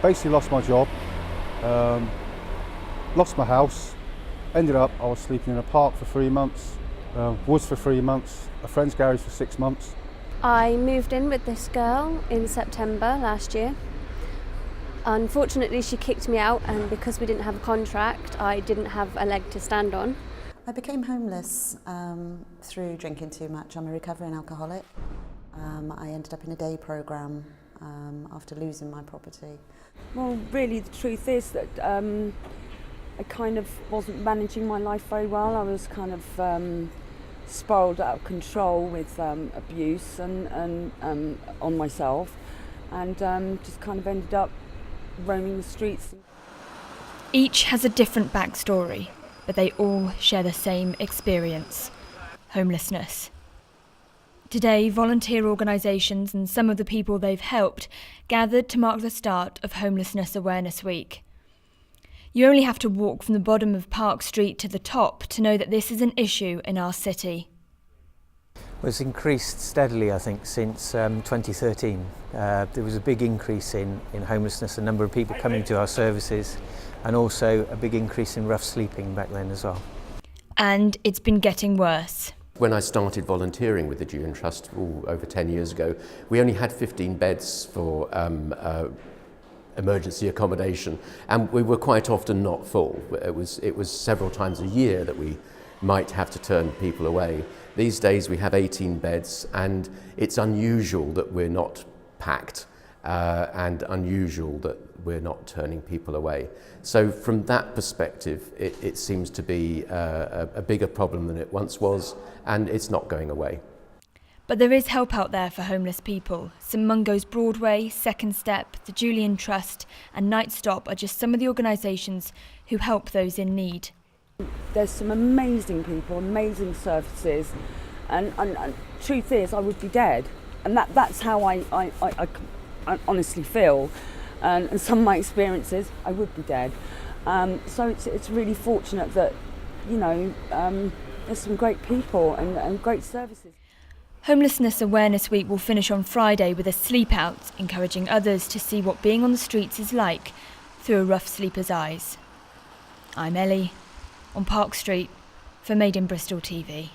basically lost my job, lost my house, ended up I was sleeping in a park for 3 months, woods for 3 months, a friend's garage for 6 months. I moved in with this girl in September last year. Unfortunately, she kicked me out, and because we didn't have a contract, I didn't have a leg to stand on. I became homeless through drinking too much. I'm a recovering alcoholic. I ended up in a day programme after losing my property. Well, really the truth is that I kind of wasn't managing my life very well. I was kind of spiralled out of control with abuse and on myself, and just kind of ended up roaming the streets. Each has a different backstory, but they all share the same experience: homelessness. Today, volunteer organisations and some of the people they've helped gathered to mark the start of Homelessness Awareness Week. You only have to walk from the bottom of Park Street to the top to know that this is an issue in our city. Well, it's increased steadily, I think, since 2013. There was a big increase in homelessness, a number of people coming to our services, and also a big increase in rough sleeping back then as well. And it's been getting worse. When I started volunteering with the Julian Trust over 10 years ago, we only had 15 beds for emergency accommodation, and we were quite often not full. It was several times a year that we might have to turn people away. These days we have 18 beds, and it's unusual that we're not packed and unusual that we're not turning people away. So from that perspective, it seems to be a bigger problem than it once was, and it's not going away. But there is help out there for homeless people. St Mungo's Broadway, Second Step, the Julian Trust and Night Stop are just some of the organisations who help those in need. There's some amazing people, amazing services, and truth is I would be dead, and that's how I honestly feel, and some of my experiences I would be dead. So it's really fortunate that, you know, there's some great people and great services. Homelessness Awareness Week will finish on Friday with a sleep out, encouraging others to see what being on the streets is like through a rough sleeper's eyes. I'm Ellie, on Park Street for In Bristol TV.